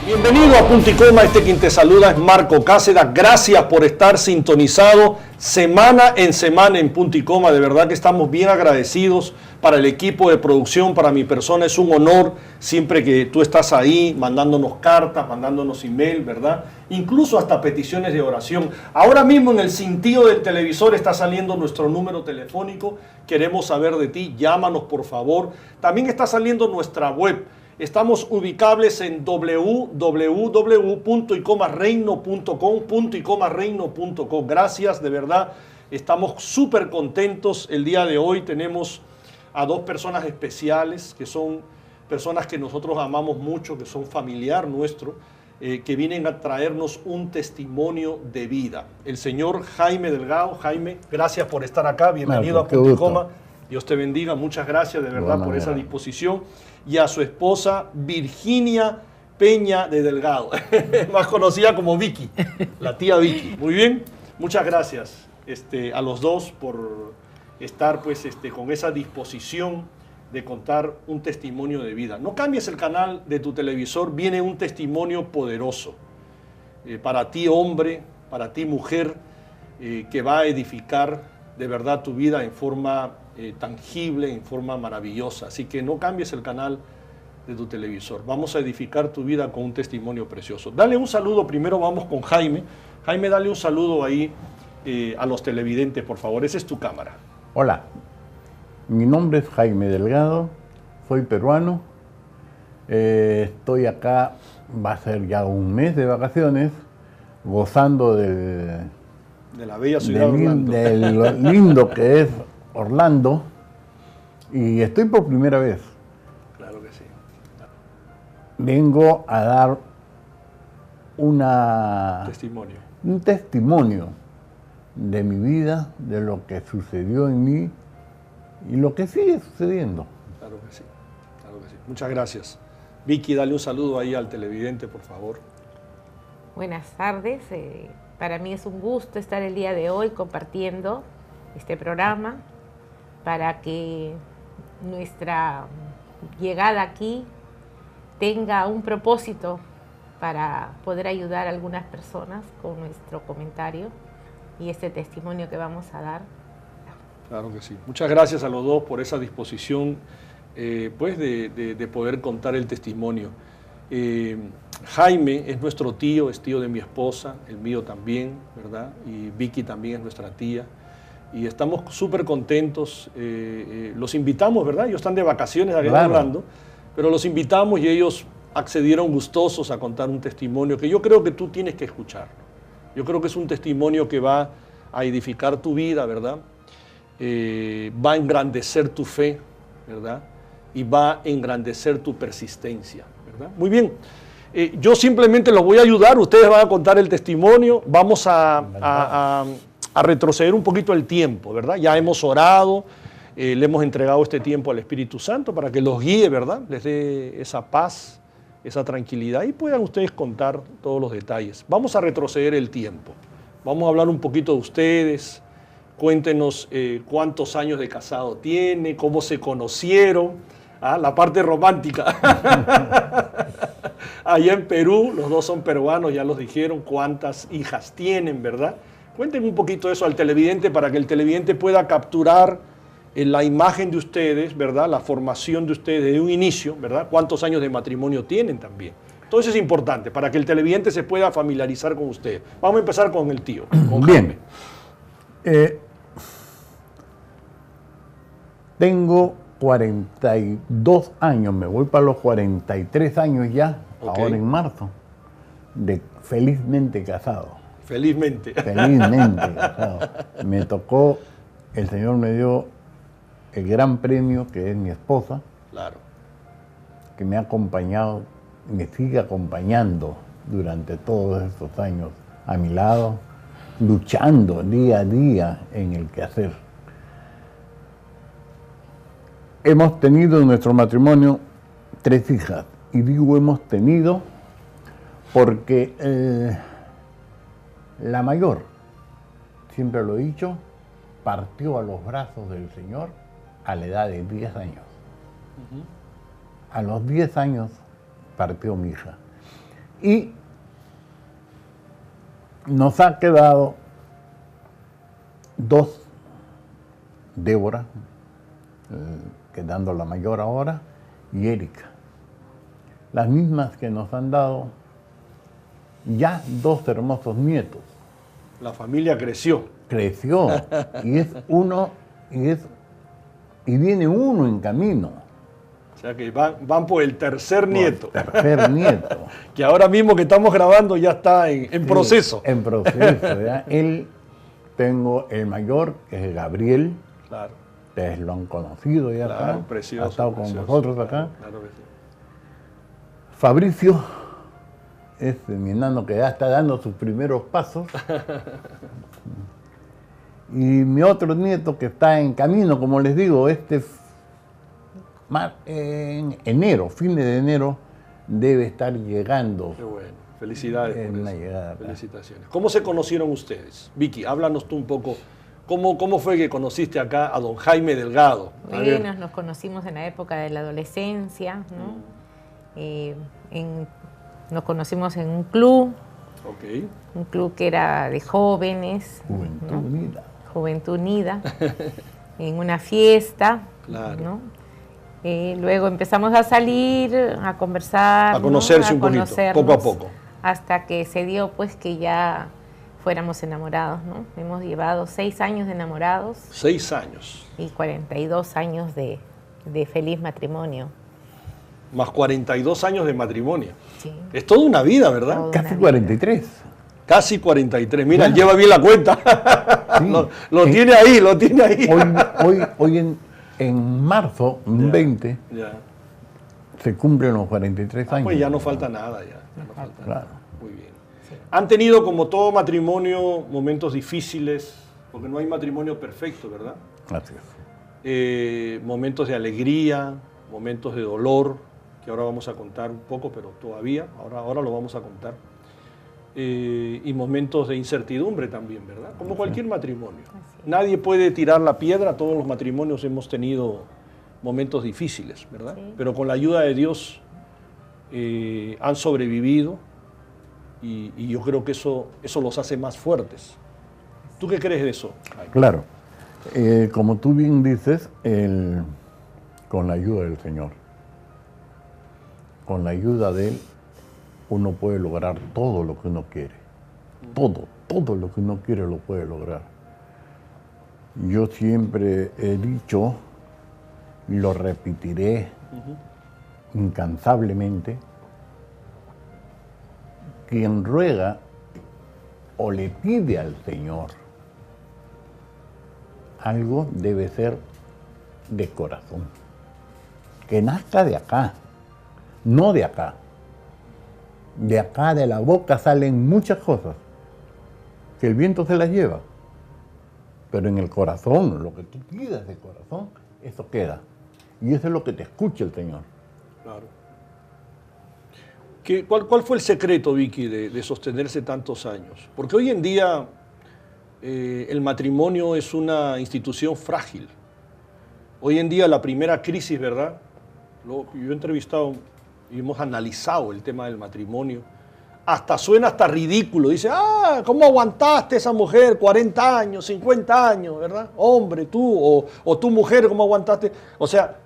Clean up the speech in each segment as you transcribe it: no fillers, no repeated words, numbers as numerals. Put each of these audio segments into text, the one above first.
Bienvenido a Punto y Coma, quien te saluda es Marco Cáceres. Gracias por estar sintonizado semana en Punto y Coma. De verdad que estamos bien agradecidos para el equipo de producción, para mi persona. Es un honor siempre que tú estás ahí mandándonos cartas, mandándonos email, ¿verdad? Incluso hasta peticiones de oración. Ahora mismo en el cintillo del televisor está saliendo nuestro número telefónico. Queremos saber de ti, llámanos por favor. También está saliendo nuestra web. Estamos ubicables en www.puntoycomareino.com. Gracias, de verdad. Estamos súper contentos. El día de hoy tenemos a dos personas especiales, que son personas que nosotros amamos mucho, que son familiar nuestro, que vienen a traernos un testimonio de vida. El señor Jaime Delgado. Jaime, gracias por estar acá. Bienvenido a Punto y Coma. Dios te bendiga. Muchas gracias, de verdad, por esa disposición. Y a su esposa Virginia Peña de Delgado, más conocida como Vicky, la tía Vicky. Muy bien, muchas gracias a los dos por estar con esa disposición de contar un testimonio de vida. No cambies el canal de tu televisor, viene un testimonio poderoso para ti hombre, para ti mujer, que va a edificar de verdad tu vida en forma tangible, en forma maravillosa. Así que no cambies el canal de tu televisor. Vamos a edificar tu vida con un testimonio precioso. Dale un saludo, primero vamos con Jaime. Jaime, dale un saludo ahí a los televidentes, por favor. Esa es tu cámara. Hola, mi nombre es Jaime Delgado, soy peruano. Estoy acá, va a ser ya un mes de vacaciones, gozando de la bella ciudad de Orlando. De lo lindo que es Orlando, y estoy por primera vez. Claro que sí. Vengo a dar un testimonio de mi vida, de lo que sucedió en mí y lo que sigue sucediendo. Claro que sí, claro que sí. Muchas gracias. Vicky, dale un saludo ahí al televidente, por favor. Buenas tardes. Para mí es un gusto estar el día de hoy compartiendo este programa para que nuestra llegada aquí tenga un propósito para poder ayudar a algunas personas con nuestro comentario y este testimonio que vamos a dar. Claro que sí. Muchas gracias a los dos por esa disposición de poder contar el testimonio. Jaime es nuestro tío, es tío de mi esposa, el mío también, ¿verdad? Y Vicky también es nuestra tía. Y estamos súper contentos. Los invitamos, ¿verdad? Ellos están de vacaciones aquí en Orlando, pero los invitamos y ellos accedieron gustosos a contar un testimonio que yo creo que tú tienes que escuchar. Yo creo que es un testimonio que va a edificar tu vida, ¿verdad? Va a engrandecer tu fe, ¿verdad? Y va a engrandecer tu persistencia, ¿verdad? Muy bien. Yo simplemente los voy a ayudar, ustedes van a contar el testimonio, vamos a retroceder un poquito el tiempo, ¿verdad? Ya hemos orado, le hemos entregado este tiempo al Espíritu Santo para que los guíe, ¿verdad? Les dé esa paz, esa tranquilidad y puedan ustedes contar todos los detalles. Vamos a retroceder el tiempo, vamos a hablar un poquito de ustedes, cuéntenos cuántos años de casado tiene, cómo se conocieron. La parte romántica. Allá en Perú, los dos son peruanos, ya los dijeron, cuántas hijas tienen, ¿verdad? Cuéntenme un poquito eso al televidente para que el televidente pueda capturar la imagen de ustedes, ¿verdad? La formación de ustedes de un inicio, ¿verdad? Cuántos años de matrimonio tienen también. Todo eso es importante para que el televidente se pueda familiarizar con ustedes. Vamos a empezar con el tío, con Bien. Jaime. Tengo 42 años, me voy para los 43 años ya, ahora en marzo, de felizmente casado. Felizmente. Felizmente casado. Me tocó, el Señor me dio el gran premio que es mi esposa, claro, que me ha acompañado, me sigue acompañando durante todos estos años a mi lado, luchando día a día en el quehacer. Hemos tenido en nuestro matrimonio 3 hijas, y digo hemos tenido porque La mayor, siempre lo he dicho, partió a los brazos del Señor a la edad de 10 años. A los 10 años partió mi hija. Y nos ha quedado dos, Débora, quedando la mayor ahora, y Erika. Las mismas que nos han dado ya dos hermosos nietos. La familia creció. Creció y es uno, y viene uno en camino. O sea que van por el tercer nieto. Tercer nieto. Que ahora mismo que estamos grabando ya está en Sí, proceso. En proceso, ¿ya? Tengo el mayor, que es Gabriel. Claro. Ustedes lo han conocido ya Claro, acá. precioso, Ha estado precioso. con nosotros acá. Claro que sí. Fabricio es mi enano que ya está dando sus primeros pasos. Y mi otro nieto que está en camino, como les digo, en enero, fines de enero, debe estar llegando. Qué bueno. Felicidades En por la eso. llegada acá. Felicitaciones. ¿Cómo se conocieron ustedes? Vicky, háblanos tú un poco. ¿Cómo fue que conociste acá a don Jaime Delgado? A ver. Bueno, nos conocimos en la época de la adolescencia, ¿no? Nos conocimos en Ok. un club que era de jóvenes, Juventud ¿no? Unida. Juventud Unida, en una fiesta, Claro. ¿no? Luego empezamos a salir, a conversar, A conocerse ¿no? un poquito, conocernos, poco a poco. hasta que se dio pues que ya fuéramos enamorados, ¿no? Hemos llevado 6 años de enamorados 6 años. y 42 años de feliz matrimonio. Más 42 años de matrimonio. Sí. Es toda una vida, ¿verdad? Todo. Casi Una 43. Casi 43. Mira, Bueno. lleva bien la cuenta. Sí. Lo tiene ahí, lo tiene ahí. Hoy en marzo 20 Ya. se cumplen los 43 años. Pues ya no falta nada, ya no falta Claro. nada. Muy bien. Han tenido, como todo matrimonio, momentos difíciles, porque no hay matrimonio perfecto, ¿verdad? Así es. Momentos de alegría, momentos de dolor, que ahora vamos a contar un poco, pero todavía, ahora lo vamos a contar. Y momentos de incertidumbre también, ¿verdad? Como cualquier matrimonio. Nadie puede tirar la piedra, todos los matrimonios hemos tenido momentos difíciles, ¿verdad? Sí. Pero con la ayuda de Dios han sobrevivido y yo creo que eso los hace más fuertes. ¿Tú qué crees de eso? Claro. Como tú bien dices, con la ayuda del Señor, con la ayuda de Él, uno puede lograr todo lo que uno quiere. Todo lo que uno quiere lo puede lograr. Yo siempre he dicho, y lo repetiré incansablemente, quien ruega o le pide al Señor algo debe ser de corazón, que nazca de acá, no de acá. De acá, de la boca, salen muchas cosas, que el viento se las lleva. Pero en el corazón, lo que tú pidas de corazón, eso queda. Y eso es lo que te escucha el Señor. Claro. ¿Cuál fue el secreto, Vicky, de sostenerse tantos años? Porque hoy en día el matrimonio es una institución frágil. Hoy en día la primera crisis, ¿verdad? Yo he entrevistado y hemos analizado el tema del matrimonio. Suena hasta ridículo. Dice, ¿cómo aguantaste esa mujer 40 años, 50 años, ¿verdad? Hombre, tú, o tu mujer, ¿cómo aguantaste? O sea,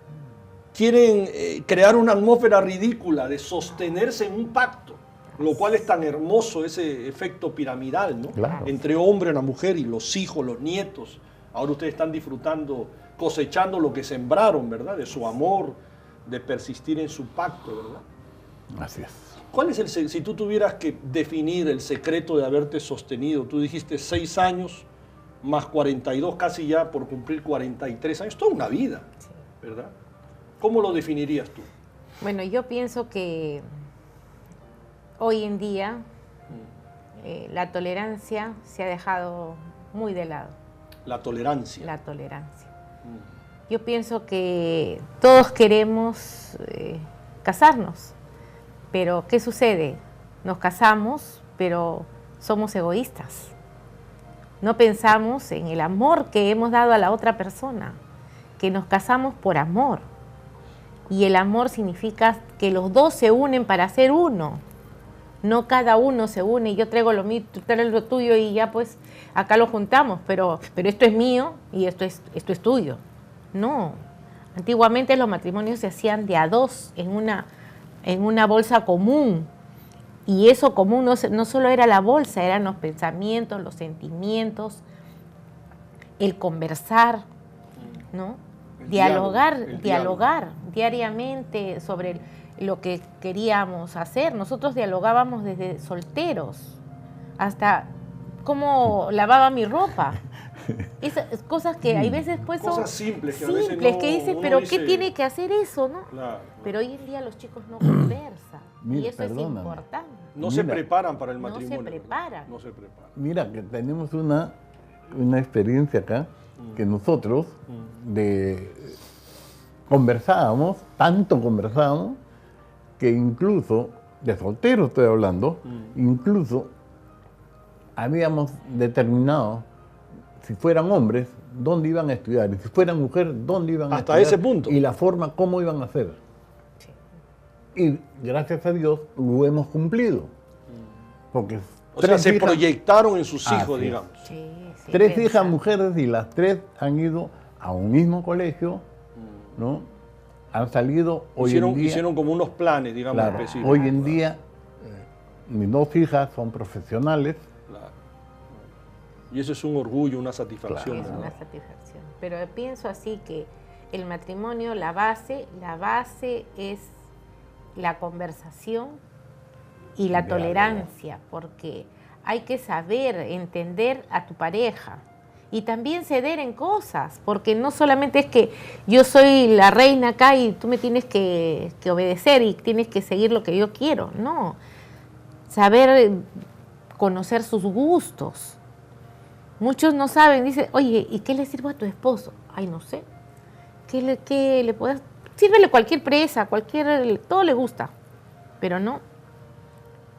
quieren crear una atmósfera ridícula de sostenerse en un pacto, lo cual es tan hermoso, ese efecto piramidal, ¿no? Claro. Entre hombre, una mujer y los hijos, los nietos. Ahora ustedes están disfrutando, cosechando lo que sembraron, ¿verdad? De su amor, de persistir en su pacto, ¿verdad? Así es. ¿Cuál es si tú tuvieras que definir el secreto de haberte sostenido? Tú dijiste 6 años más 42, casi ya por cumplir 43 años, toda una vida, ¿verdad? ¿Cómo lo definirías tú? Bueno, yo pienso que hoy en día la tolerancia se ha dejado muy de lado. La tolerancia. La tolerancia. Yo pienso que todos queremos casarnos, pero ¿qué sucede? Nos casamos, pero somos egoístas. No pensamos en el amor que hemos dado a la otra persona, que nos casamos por amor. Y el amor significa que los dos se unen para ser uno. No cada uno se une, yo traigo lo mío, tú traes lo tuyo y ya pues acá lo juntamos, pero esto es mío y esto es tuyo. No. Antiguamente los matrimonios se hacían de a dos en una bolsa común. Y eso común no solo era la bolsa, eran los pensamientos, los sentimientos, el conversar, ¿no? Dialogar diariamente sobre lo que queríamos hacer. Nosotros dialogábamos desde solteros hasta cómo lavaba mi ropa. Esas cosas que hay veces pues son cosas simples que dices, pero ¿qué tiene que hacer eso, no? Claro. Pero hoy en día los chicos no conversan. Mira, y eso perdóname. es importante. No se preparan para el No matrimonio. se preparan. No se preparan. Mira, que tenemos una experiencia acá, que nosotros conversábamos, tanto conversábamos, que incluso, de soltero estoy hablando, incluso habíamos determinado, si fueran hombres, dónde iban a estudiar, y si fueran mujeres, dónde iban a Hasta estudiar. ese punto. Y la forma, cómo iban a hacer. Sí. Y gracias a Dios lo hemos cumplido. Porque O sea, se proyectaron en sus hijos, Así es. digamos. Sí, sí, tres hijas pensando. mujeres y las tres han ido a un mismo colegio, ¿no? Han salido hoy en día. Hicieron como unos planes, digamos, Claro, específicos. hoy en día mis dos hijas son profesionales. Claro. Y eso es un orgullo, una satisfacción. Es ¿verdad? una satisfacción. Pero pienso así que el matrimonio, la base es la conversación y la Diálogo. tolerancia, porque hay que saber entender a tu pareja y también ceder en cosas, porque no solamente es que yo soy la reina acá y tú me tienes que obedecer y tienes que seguir lo que yo quiero, no. Saber conocer sus gustos. Muchos no saben, dicen, oye, ¿y qué le sirvo a tu esposo? Ay, no sé. ¿Qué le puedes? Sírvele cualquier presa, todo le gusta, pero no.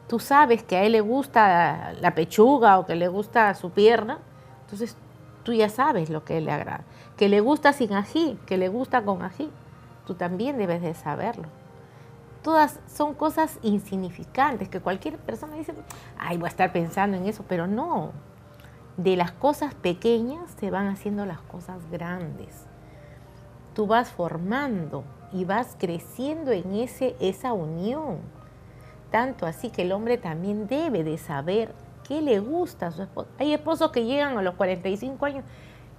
Tú sabes que a él le gusta la pechuga o que le gusta su pierna, entonces tú ya sabes lo que a él le agrada. Que le gusta sin ají, que le gusta con ají, tú también debes de saberlo. Todas son cosas insignificantes que cualquier persona dice, ay, voy a estar pensando en eso, pero no. De las cosas pequeñas se van haciendo las cosas grandes. Tú vas formando y vas creciendo en esa unión. Tanto así que el hombre también debe de saber qué le gusta a su esposa. Hay esposos que llegan a los 45 años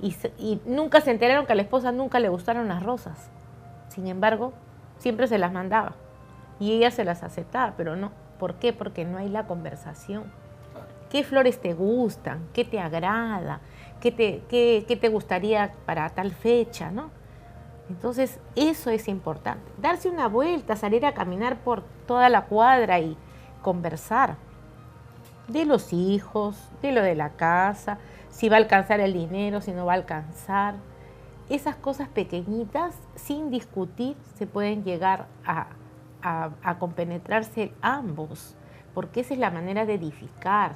y nunca se enteraron que a la esposa nunca le gustaron las rosas. Sin embargo, siempre se las mandaba y ella se las aceptaba, pero no. ¿Por qué? Porque no hay la conversación. ¿Qué flores te gustan? ¿Qué te agrada? ¿Qué te gustaría para tal fecha? ¿No? Entonces, eso es importante. Darse una vuelta, salir a caminar por toda la cuadra y conversar de los hijos, de lo de la casa, si va a alcanzar el dinero, si no va a alcanzar. Esas cosas pequeñitas, sin discutir, se pueden llegar a compenetrarse ambos, porque esa es la manera de edificar,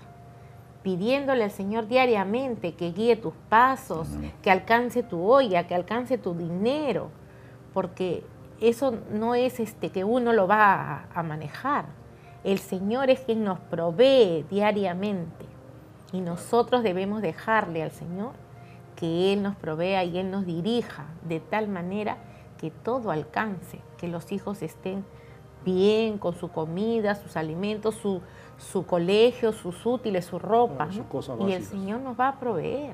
pidiéndole al Señor diariamente que guíe tus pasos, que alcance tu olla, que alcance tu dinero, porque eso no es que uno lo va a manejar. El Señor es quien nos provee diariamente y nosotros debemos dejarle al Señor que Él nos provea y Él nos dirija de tal manera que todo alcance, que los hijos estén bien con su comida, sus alimentos, su colegio, sus útiles, su ropa, Sus ¿no? cosas Y el básicas. Señor nos va a proveer,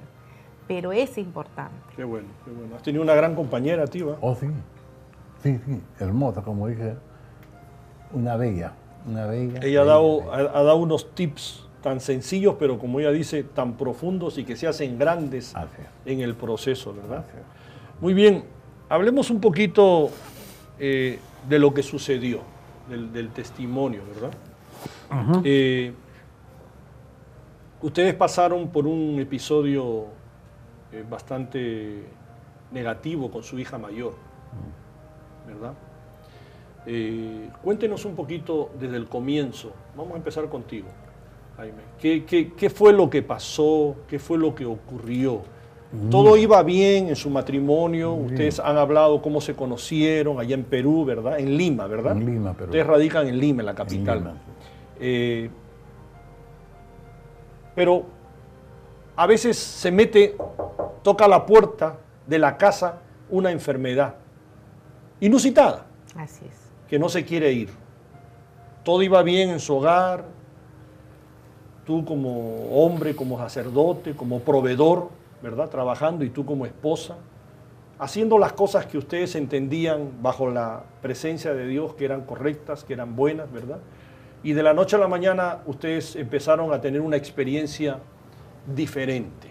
pero es importante. Qué bueno, qué bueno. Has tenido una gran compañera, tío. Oh, sí. Sí, hermosa, como dije. Una bella. Ella ha dado unos tips tan sencillos, pero como ella dice, tan profundos y que se hacen grandes Así es. en el proceso, ¿verdad? Así es. Muy bien, hablemos un poquito de lo que sucedió, del testimonio, ¿verdad? Ustedes pasaron por un episodio bastante negativo con su hija mayor, ¿verdad? Cuéntenos un poquito desde el comienzo. Vamos a empezar contigo. Jaime? ¿Qué fue lo que pasó? ¿Qué fue lo que ocurrió? ¿Todo iba bien en su matrimonio? Bien. Ustedes han hablado cómo se conocieron allá en Perú, ¿verdad? En Lima, ¿verdad? En Lima, Perú. Ustedes radican en Lima, en la capital. En Lima. Pero a veces se mete, toca la puerta de la casa una enfermedad inusitada, Así es. que no se quiere ir. Todo iba bien en su hogar, tú como hombre, como sacerdote, como proveedor, ¿verdad? Trabajando, y tú como esposa, haciendo las cosas que ustedes entendían bajo la presencia de Dios, que eran correctas, que eran buenas, ¿verdad? Y de la noche a la mañana ustedes empezaron a tener una experiencia diferente.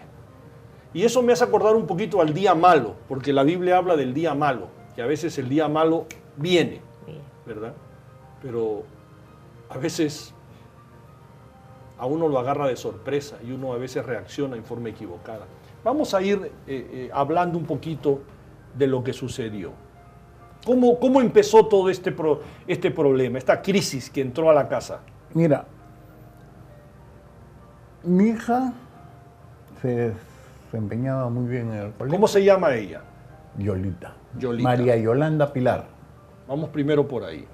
Y eso me hace acordar un poquito al día malo, porque la Biblia habla del día malo, que a veces el día malo viene, ¿verdad? Pero a veces a uno lo agarra de sorpresa y uno a veces reacciona en forma equivocada. Vamos a ir hablando un poquito de lo que sucedió. ¿Cómo empezó todo este problema, esta crisis que entró a la casa? Mira, mi hija se desempeñaba muy bien en el colegio. ¿Cómo se llama ella? Yolita. Yolita. María Yolanda Pilar. Vamos primero por ahí.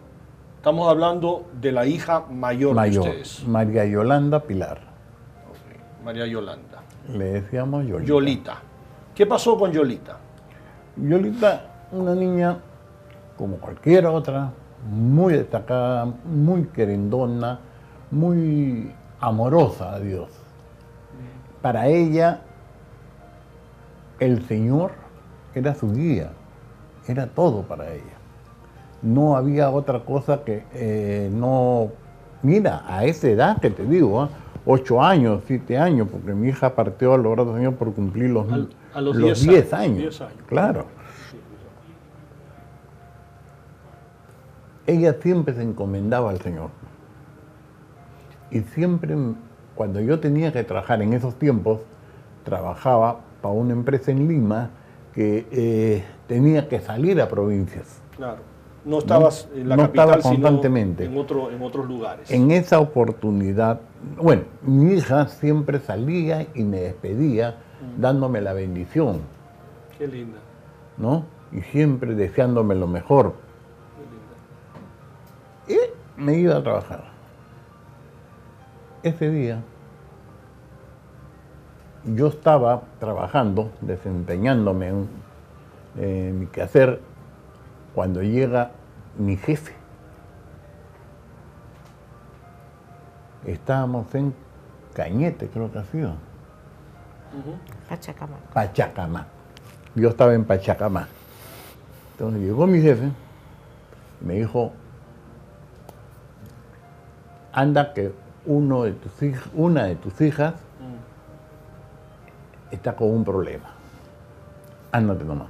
Estamos hablando de la hija mayor de ustedes. María Yolanda Pilar. Ok, María Yolanda. Le decíamos Yolita. Yolita. ¿Qué pasó con Yolita? Yolita, una niña como cualquier otra, muy destacada, muy querendona, muy amorosa a Dios. Para ella, el Señor era su guía, era todo para ella. No había otra cosa que no... Mira, a esa edad que te digo, 8 años, 7 años, porque mi hija partió a los brazos del Señor por cumplir los 10 años. 10 años. Claro. Ella siempre se encomendaba al Señor. Y siempre, cuando yo tenía que trabajar en esos tiempos, trabajaba para una empresa en Lima que tenía que salir a provincias. Claro. No estabas en la no capital, estaba constantemente. Sino en otros lugares. En esa oportunidad, bueno, mi hija siempre salía y me despedía dándome la bendición, Qué linda. ¿no? Y siempre deseándome lo mejor. Qué linda. Y me iba a trabajar. Ese día, yo estaba trabajando, desempeñándome en mi quehacer, cuando llega mi jefe. Estábamos en Cañete, creo que ha sido. Pachacamac. Pachacamac. Yo estaba en Pachacamac. Entonces llegó mi jefe y me dijo, anda que una de tus hijas está con un problema. Ándate nomás.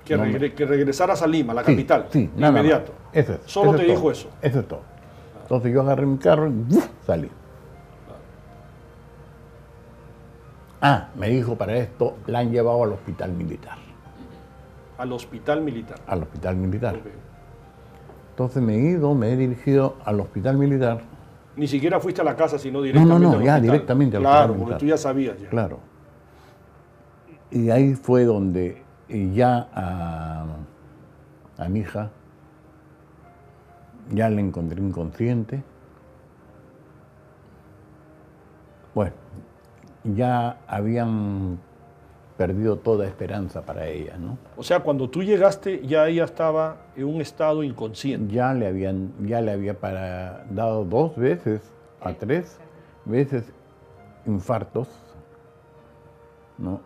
Que regresaras a Lima, la capital. Sí, de inmediato. Eso es. Solo eso te es dijo todo. eso. Eso es todo. Entonces yo agarré mi carro y salí. Me dijo para esto, la han llevado al hospital militar. Al hospital militar. Al hospital militar. Ok. Entonces me he dirigido al hospital militar. Ni siquiera fuiste a la casa, sino directamente No, al ya hospital. directamente al hospital Claro, militar. porque tú ya sabías ya. Claro. Y ahí fue donde ya a mi hija ya la encontré inconsciente. Bueno, ya habían perdido toda esperanza para ella, ¿no? O sea, cuando tú llegaste, ya ella estaba en un estado inconsciente. Ya le había dado 2 veces a 3 veces infartos, ¿no?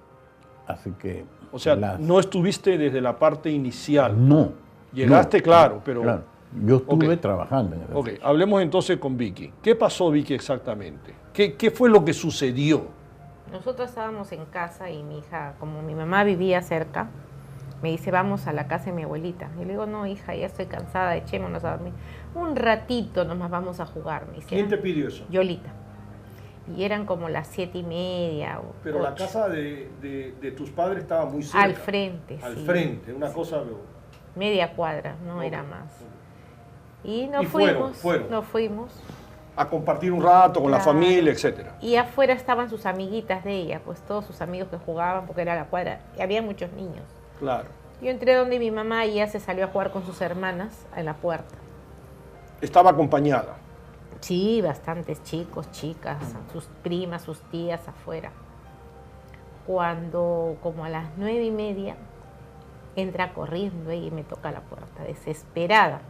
Así que... O sea, no estuviste desde la parte inicial. No. Llegaste, no, claro, pero... Claro. Yo estuve Ok. trabajando en eso. Ok, hablemos entonces con Vicky. ¿Qué pasó, Vicky, exactamente? ¿Qué fue lo que sucedió? Nosotros estábamos en casa y mi hija, como mi mamá vivía cerca, me dice, vamos a la casa de mi abuelita. Y le digo, no, hija, ya estoy cansada, echémonos a dormir. Un ratito nomás vamos a jugar. Me dice, ¿Quién te pidió eso? Yolita. Y eran como las 7:30 o Pero la 8. casa de tus padres estaba muy cerca. Al frente, Al sí. frente, una cosa... Media cuadra, no Ok, era más. ok. Y nos Y fuimos, fueron. nos fuimos. a compartir un rato con la Claro. familia, etcétera. Y afuera estaban sus amiguitas de ella, pues todos sus amigos que jugaban porque era la cuadra, y había muchos niños. Claro. Yo entré donde mi mamá y ella se salió a jugar con sus hermanas en la puerta. Estaba acompañada. Sí, bastantes chicos, chicas, sus primas, sus tías afuera. Cuando, como a las 9:30, entra corriendo ella y me toca la puerta, desesperada.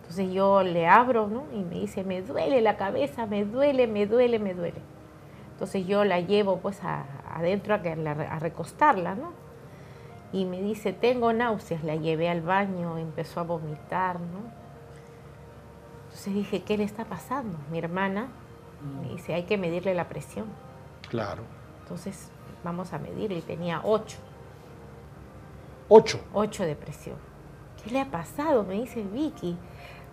Entonces yo le abro, ¿no? Y me dice, me duele la cabeza, me duele, me duele, me duele. Entonces yo la llevo pues adentro a recostarla, ¿no? Y me dice, tengo náuseas. La llevé al baño, empezó a vomitar, ¿no? Entonces dije, ¿qué le está pasando? Mi hermana me dice, hay que medirle la presión. Claro. Entonces vamos a medir y tenía 8. 8. 8 de presión. ¿Qué le ha pasado? Me dice Vicky.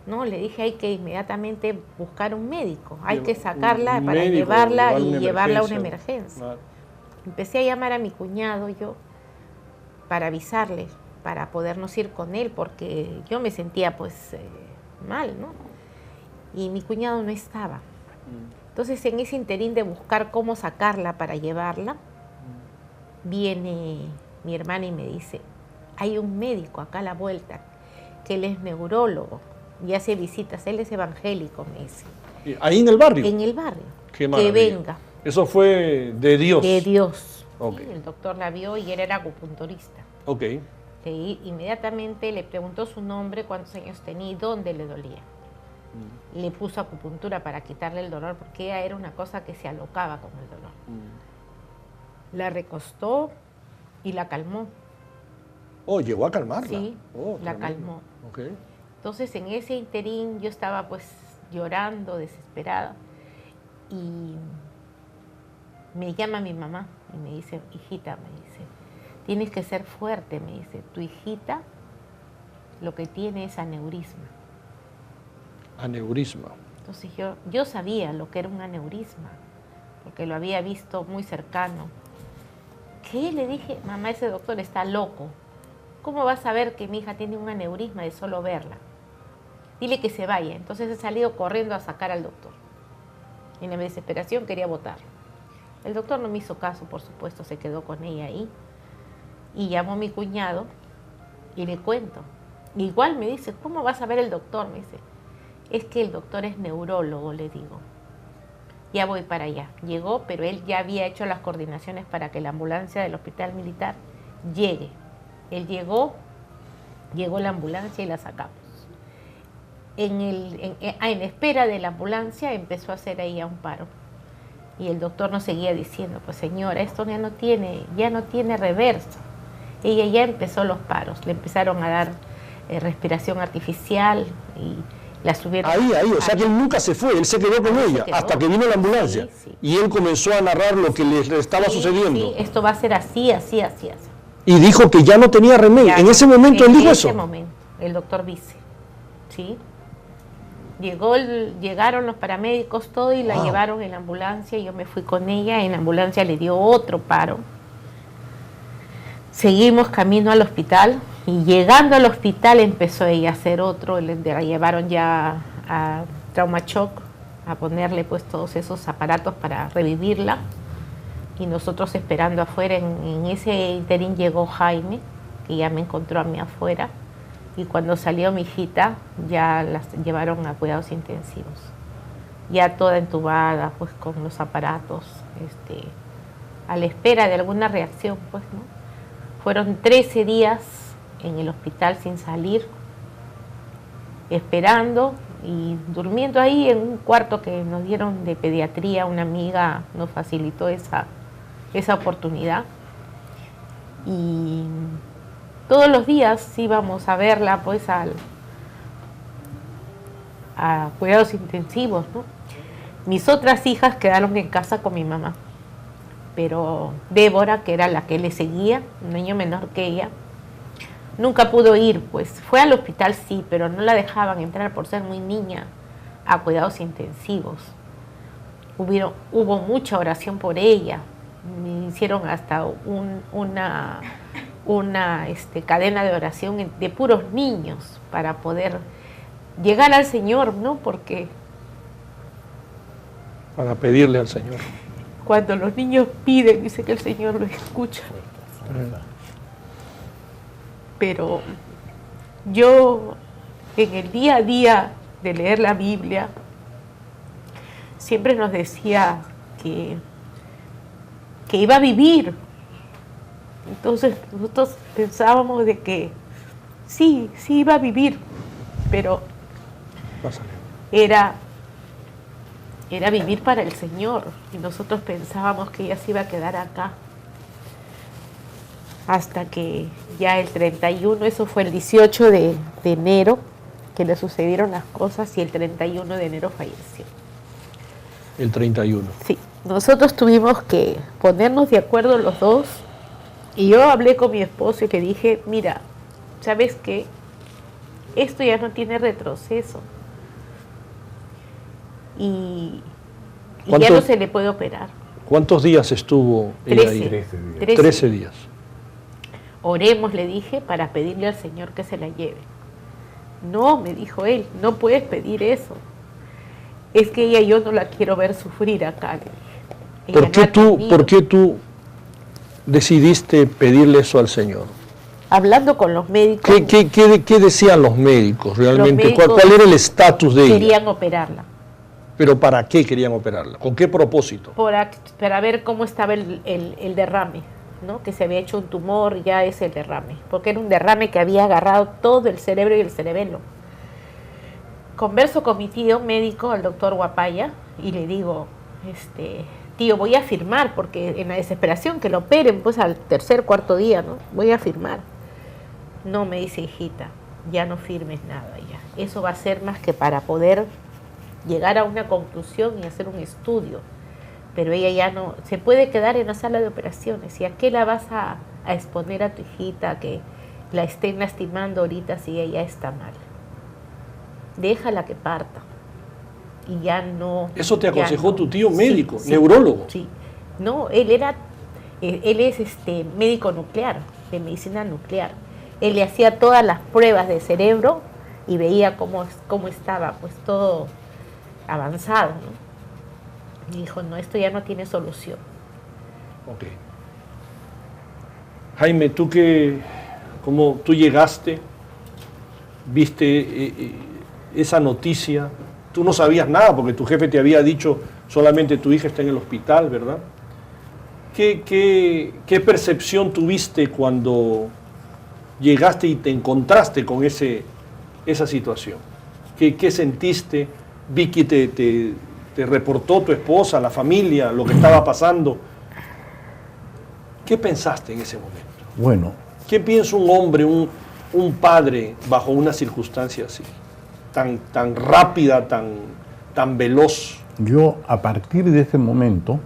No, le dije, hay que inmediatamente buscar un médico. Hay que sacarla Un para médico, llevarla llevarla y a una llevarla a una emergencia. emergencia. Claro. Empecé a llamar a mi cuñado yo para avisarle, para podernos ir con él, porque yo me sentía pues mal, ¿no? Y mi cuñado no estaba. Entonces en ese interín de buscar cómo sacarla para llevarla, viene mi hermana y me dice, hay un médico acá a la vuelta, que él es neurólogo y hace visitas, él es evangélico, me dice. Ahí en el barrio. En el barrio. Qué que maravilla. venga. Eso fue de Dios. De Dios. Ok. Sí, el doctor la vio y él era acupunturista. Ok. Inmediatamente le preguntó su nombre, cuántos años tenía y dónde le dolía. Le puso acupuntura para quitarle el dolor, porque ella era una cosa que se alocaba con el dolor. La recostó y la calmó. Oh, llegó a calmarla. Sí, Oh, la tremendo. calmó. Ok. Entonces en ese interín yo estaba pues llorando, desesperada, y me llama mi mamá y me dice, hijita, me dice, tienes que ser fuerte, me dice, tu hijita lo que tiene es aneurisma. Aneurisma. Entonces yo sabía lo que era un aneurisma, porque lo había visto muy cercano. ¿Qué? Le dije, mamá, ese doctor está loco. ¿Cómo va a saber que mi hija tiene un aneurisma de solo verla? Dile que se vaya. Entonces he salido corriendo a sacar al doctor. En la desesperación quería botarlo. El doctor no me hizo caso, por supuesto, se quedó con ella ahí. Y llamó a mi cuñado y le cuento. Igual me dice, ¿cómo vas a ver el doctor? Me dice, es que el doctor es neurólogo, le digo. Ya voy para allá. Llegó, pero él ya había hecho las coordinaciones para que la ambulancia del hospital militar llegue. Él llegó la ambulancia y la sacamos. En espera de la ambulancia empezó a hacer ahí un paro. Y el doctor nos seguía diciendo, pues señora, esto ya no tiene reverso. Ella ya empezó los paros, le empezaron a dar respiración artificial y la subieron. Ahí, o sea que él nunca se fue, él se quedó con ella quedó. hasta que vino la ambulancia. Sí, sí. Y él comenzó a narrar lo que le estaba Sí, sucediendo. sí, esto va a ser así, así, así, así. Y dijo que ya no tenía remedio. Ya, En ese momento él dijo eso. En ese momento, el doctor Vice, ¿sí? Llegaron los paramédicos, todo, y la Wow. llevaron en la ambulancia. Yo me fui con ella, en la ambulancia le dio otro paro. Seguimos camino al hospital y llegando al hospital empezó ella a hacer otro. La llevaron ya a Trauma Shock, a ponerle pues todos esos aparatos para revivirla. Y nosotros esperando afuera, en ese interín llegó Jaime, que ya me encontró a mí afuera. Y cuando salió mi hijita, ya las llevaron a cuidados intensivos. Ya toda entubada, pues con los aparatos, a la espera de alguna reacción, pues, ¿no? Fueron 13 días en el hospital sin salir, esperando y durmiendo ahí en un cuarto que nos dieron de pediatría. Una amiga nos facilitó esa oportunidad. Y todos los días íbamos a verla pues a cuidados intensivos, ¿no? Mis otras hijas quedaron en casa con mi mamá, pero Débora, que era la que le seguía, un año menor que ella, nunca pudo ir, pues fue al hospital sí, pero no la dejaban entrar por ser muy niña a cuidados intensivos. Hubo mucha oración por ella, me hicieron hasta una cadena de oración de puros niños para poder llegar al Señor, ¿no? Porque Para pedirle al Señor. Cuando los niños piden, dice que el Señor lo escucha. Pero yo, en el día a día de leer la Biblia, siempre nos decía que iba a vivir. Entonces nosotros pensábamos de que sí iba a vivir, pero era vivir para el Señor, y nosotros pensábamos que ella se iba a quedar acá. Hasta que ya el 31, eso fue el 18 de enero, que le sucedieron las cosas, y el 31 de enero falleció. El 31. Sí, nosotros tuvimos que ponernos de acuerdo los dos, y yo hablé con mi esposo y le dije, mira, ¿sabes qué? Esto ya no tiene retroceso. Y ya no se le puede operar. ¿Cuántos días estuvo ella ahí? 13 días. Oremos, le dije, para pedirle al Señor que se la lleve. No, me dijo él, no puedes pedir eso. Es que ella, yo no la quiero ver sufrir acá. ¿Por qué tú decidiste pedirle eso al Señor? Hablando con los médicos. ¿Qué decían los médicos realmente? Los médicos ¿Cuál era el estatus de ella? Querían operarla. ¿Pero para qué querían operarla? ¿Con qué propósito? Para ver cómo estaba el derrame, ¿no? Que se había hecho un tumor, ya es el derrame. Porque era un derrame que había agarrado todo el cerebro y el cerebelo. Converso con mi tío médico, el doctor Guapaya, y le digo, tío, voy a firmar, porque en la desesperación que lo operen, pues al tercer, cuarto día, ¿no? Voy a firmar. No, me dice, hijita, ya no firmes nada ya. Eso va a ser más que para poder llegar a una conclusión y hacer un estudio. Pero ella ya no, se puede quedar en la sala de operaciones. ¿Y a qué la vas a exponer a tu hijita que la estén lastimando ahorita si ella está mal? Déjala que parta. Y ya no. ¿Eso te aconsejó tu tío médico, sí, neurólogo? Sí. No, él es médico nuclear, de medicina nuclear. Él le hacía todas las pruebas de cerebro y veía cómo estaba, pues todo avanzado, ¿no? Y dijo, no, esto ya no tiene solución. Ok. Jaime, ¿cómo tú llegaste, viste esa noticia? Tú no sabías nada porque tu jefe te había dicho solamente tu hija está en el hospital, ¿verdad? ¿Qué percepción tuviste cuando llegaste y te encontraste con esa situación? ¿Qué sentiste? Vicky te reportó, tu esposa, la familia, lo que estaba pasando. ¿Qué pensaste en ese momento? Bueno. ¿Qué piensa un hombre, un padre, bajo una circunstancia así? Tan rápida, tan veloz. Yo, a partir de ese momento,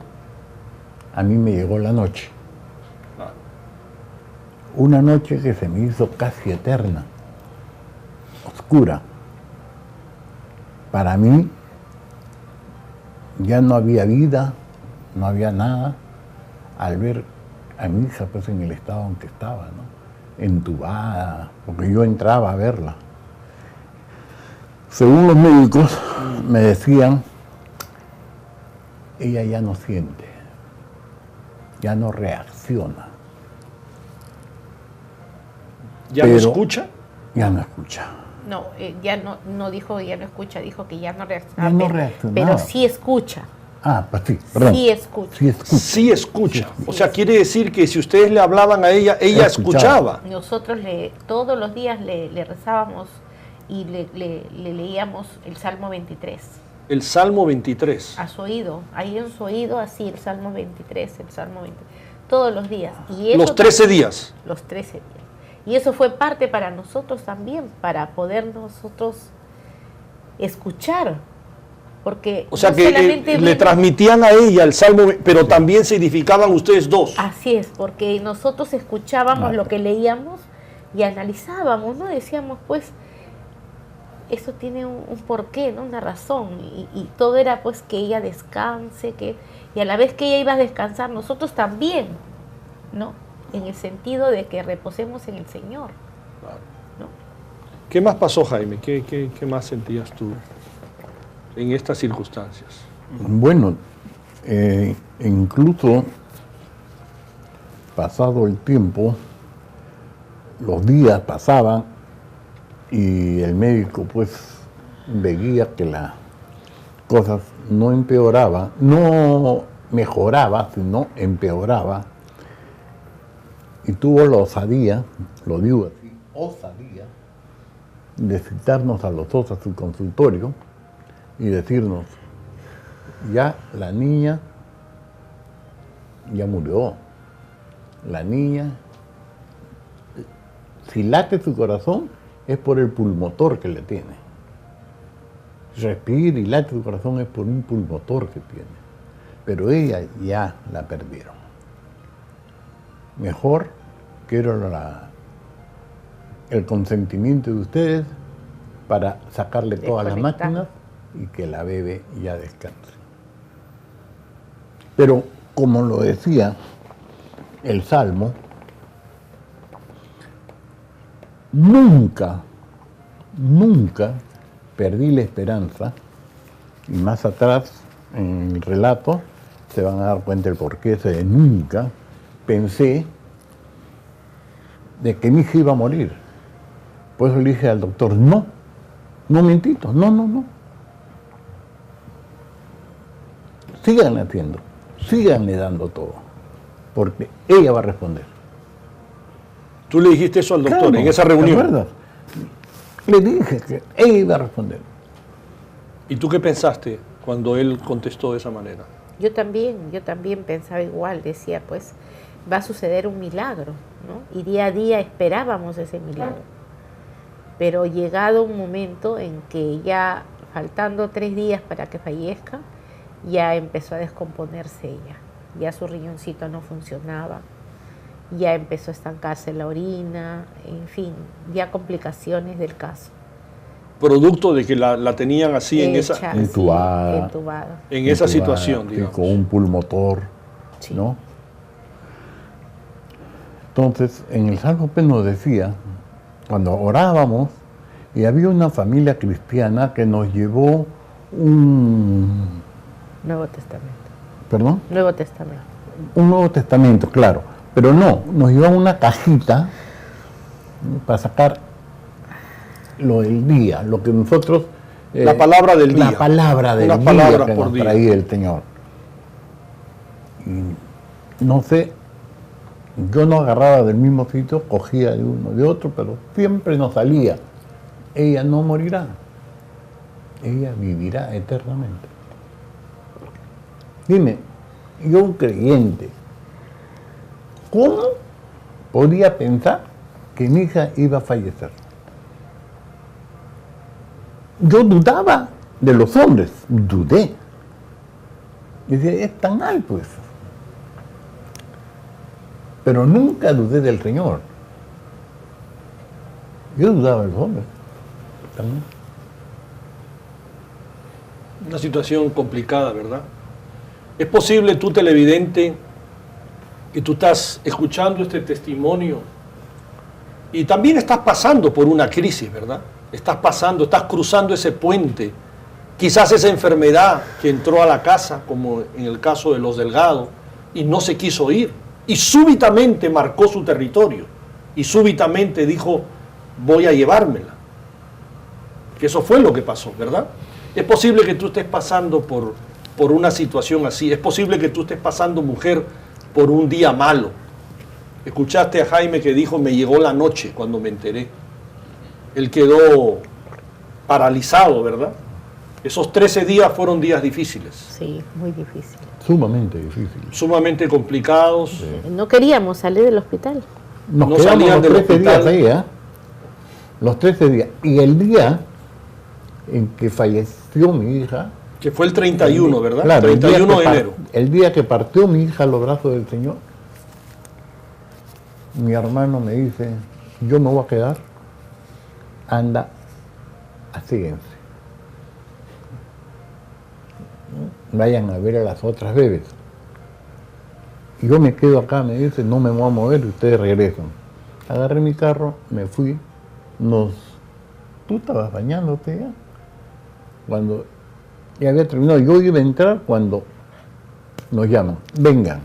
a mí me llegó la noche. Una noche que se me hizo casi eterna, oscura. Para mí ya no había vida, no había nada, al ver a mi hija pues en el estado en que estaba, ¿no? Entubada, porque yo entraba a verla. Según los médicos me decían, ella ya no siente, ya no reacciona. ¿Ya no escucha? Ya no escucha. No, ya no dijo ya no escucha, dijo que ya no reacciona. Ya no reaccionaba. Pero sí escucha. Ah, pues sí, perdón. Sí escucha. Sí escucha. Sí escucha. O sea, quiere decir que si ustedes le hablaban a ella escuchaba. Nosotros todos los días le rezábamos y le leíamos el Salmo 23. El Salmo 23. A su oído, ahí en su oído, así, el Salmo 23, el Salmo 23. Todos los días. Y eso los 13 días. Los 13 días. Y eso fue parte para nosotros también, para poder nosotros escuchar. Porque o sea no que le transmitían a ella el Salmo, pero también se edificaban ustedes dos. Así es, porque nosotros escuchábamos lo que leíamos y analizábamos, ¿no? Decíamos, pues, eso tiene un porqué, ¿no? Una razón. Y todo era, pues, que ella descanse, y a la vez que ella iba a descansar, nosotros también, ¿no? En el sentido de que reposemos en el Señor, ¿no? ¿Qué más pasó, Jaime? ¿Qué más sentías tú en estas circunstancias? Bueno, incluso pasado el tiempo, los días pasaban y el médico pues veía que las cosas no empeoraban, no mejoraba, sino empeoraba. Y tuvo la osadía, lo digo así, osadía, de citarnos a los dos a su consultorio y decirnos, ya la niña ya murió. La niña, si late su corazón, es por el pulmotor que le tiene. Respira y late su corazón es por un pulmotor que tiene. Pero ella ya la perdieron. Mejor quiero el consentimiento de ustedes para sacarle todas las máquinas y que la bebé ya descanse. Pero, como lo decía el Salmo, nunca perdí la esperanza, y más atrás en el relato se van a dar cuenta del porqué ese de nunca pensé de que mi hija iba a morir. Por eso le dije al doctor, no mentito, no. Síganle haciendo, síganle dando todo, porque ella va a responder. ¿Tú le dijiste eso al doctor, claro, en esa reunión? ¿te acuerdas? Le dije que ella iba a responder. ¿Y tú qué pensaste cuando él contestó de esa manera? Yo también pensaba igual, decía, pues va a suceder un milagro, ¿no? Y día a día esperábamos ese milagro. Pero llegado un momento en que ya, faltando 3 días para que fallezca, ya empezó a descomponerse ella. Ya su riñoncito no funcionaba, ya empezó a estancarse la orina, en fin, ya complicaciones del caso. Producto de que la tenían así en esa entubada, en esa situación, digamos. Con un pulmotor, sí. ¿no? Entonces, en el Salmo pues nos decía, cuando orábamos, y había una familia cristiana que nos llevó un... Nuevo Testamento. ¿Perdón? Nuevo Testamento. Un Nuevo Testamento, claro. Pero no, nos llevó una cajita para sacar lo del día, lo que nosotros... la palabra del día. La palabra del Unas día palabras que por nos día. traía el Señor. Y no sé, yo no agarraba del mismo sitio, cogía de uno de otro, pero siempre nos salía. Ella no morirá, ella vivirá eternamente. Dime, yo un creyente, ¿cómo podía pensar que mi hija iba a fallecer? Yo dudaba de los hombres, dudé. Y decía, es tan alto eso. Pero nunca dudé del Señor. Yo dudaba de los hombres también. Una situación complicada, ¿verdad? Es posible, tú televidente, que tú estás escuchando este testimonio y también estás pasando por una crisis, ¿verdad? Estás cruzando ese puente. Quizás esa enfermedad que entró a la casa, como en el caso de los Delgado, y no se quiso ir. Y súbitamente marcó su territorio. Y súbitamente dijo, voy a llevármela. Que eso fue lo que pasó, ¿verdad? Es posible que tú estés pasando por una situación así. Es posible que tú estés pasando, mujer, por un día malo. Escuchaste a Jaime que dijo, me llegó la noche cuando me enteré. Él quedó paralizado, ¿verdad? Esos 13 días fueron días difíciles. Sí, muy difícil. Sumamente difícil. Sumamente complicados. Sí. No queríamos salir del hospital. Nos No quedamos salían los del 13 días hospital. ahí, ¿eh? Los 13 días. Y el día en que falleció mi hija... Que fue el 31, ¿verdad? Claro, 31 de enero. El día que partió mi hija a los brazos del Señor, mi hermano me dice, yo me voy a quedar, anda, asíguense. Vayan a ver a las otras bebés. Y yo me quedo acá, me dice, no me voy a mover y ustedes regresan. Agarré mi carro, me fui, ¿tú estabas bañándote ya? Cuando Y había terminado. Yo iba a entrar cuando nos llaman. Vengan.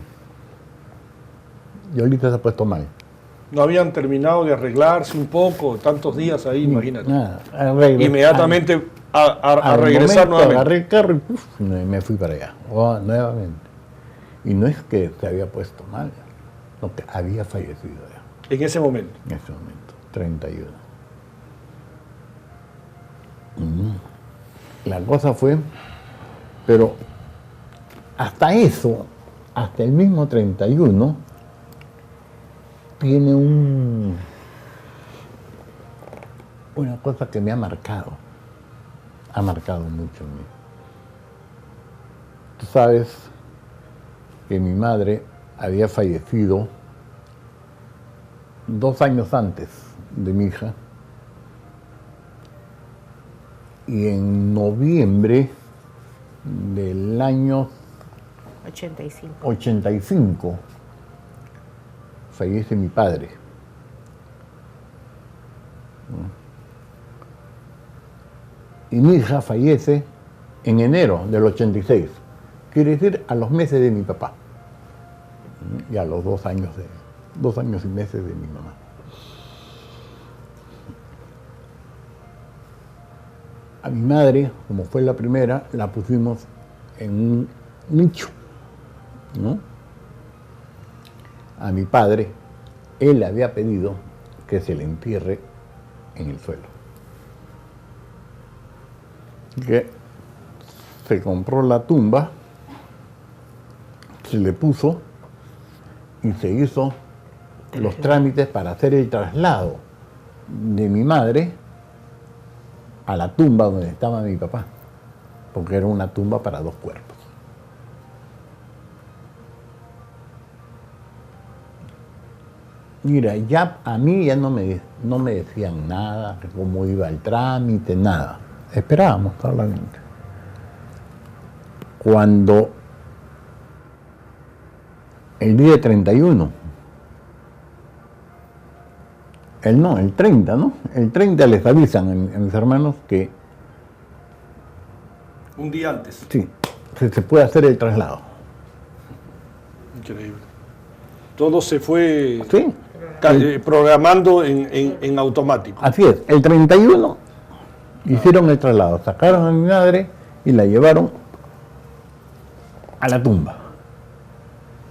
Yolita se ha puesto mal. No habían terminado de arreglarse un poco, tantos días ahí, imagínate. Nada. Inmediatamente a regresar nuevamente. Agarré el carro y me fui para allá. Nuevamente. Y no es que se había puesto mal, no, que había fallecido ya. En ese momento. En ese momento, 31. La cosa fue, pero hasta eso, hasta el mismo 31, tiene una cosa que me ha marcado mucho en mí. Tú sabes que mi madre había fallecido 2 años antes de mi hija, y en noviembre del año 85 fallece mi padre. Y mi hija fallece en enero del 86. Quiere decir a los meses de mi papá. Y a los 2 años y meses de mi mamá. A mi madre, como fue la primera, la pusimos en un nicho, ¿no? A mi padre, él le había pedido que se le entierre en el suelo. Que se compró la tumba, se le puso y se hizo los trámites para hacer el traslado de mi madre a la tumba donde estaba mi papá, porque era una tumba para 2 cuerpos. Mira, ya a mí ya no me decían nada, cómo iba el trámite, nada. Esperábamos solamente. Cuando el día 31, el 30, ¿no? El 30 les avisan a mis hermanos que... Un día antes. Sí, se puede hacer el traslado. Increíble. Todo se fue Sí. Programando en automático. Así es, el 31 hicieron el traslado, sacaron a mi madre y la llevaron a la tumba.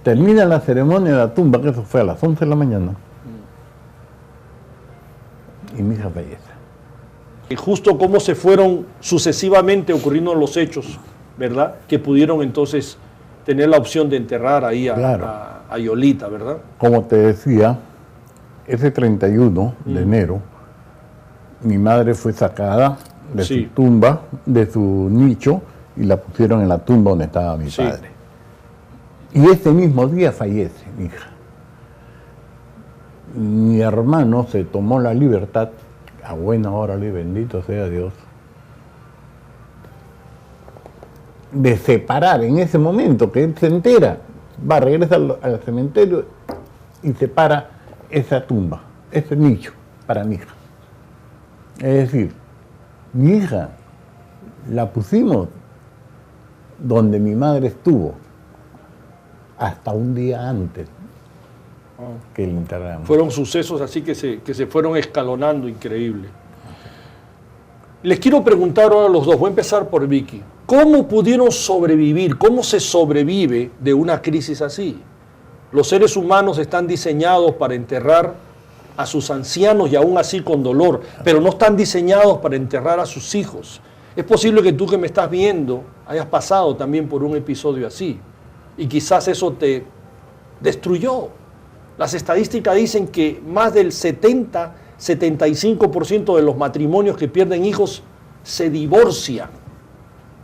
Termina la ceremonia de la tumba, que eso fue a las 11 de la mañana. Y mi hija fallece. Y justo cómo se fueron sucesivamente ocurriendo los hechos, ¿verdad? Que pudieron entonces tener la opción de enterrar ahí a Yolita, ¿verdad? Como te decía, ese 31 de enero, mi madre fue sacada de su tumba, de su nicho, y la pusieron en la tumba donde estaba mi padre. Y ese mismo día fallece mi hija. Mi hermano se tomó la libertad, a buena hora, y bendito sea Dios, de separar en ese momento que él se entera, regresa al cementerio y separa esa tumba, ese nicho para mi hija. Es decir, mi hija la pusimos donde mi madre estuvo hasta un día antes que el enterramos. Fueron sucesos así que se fueron escalonando, increíble. Les quiero preguntar ahora a los dos, voy a empezar por Vicky. ¿Cómo pudieron sobrevivir? ¿Cómo se sobrevive de una crisis así? Los seres humanos están diseñados para enterrar a sus ancianos y aún así con dolor, pero no están diseñados para enterrar a sus hijos. Es posible que tú que me estás viendo hayas pasado también por un episodio así y quizás eso te destruyó. Las estadísticas dicen que más del 75% de los matrimonios que pierden hijos se divorcian.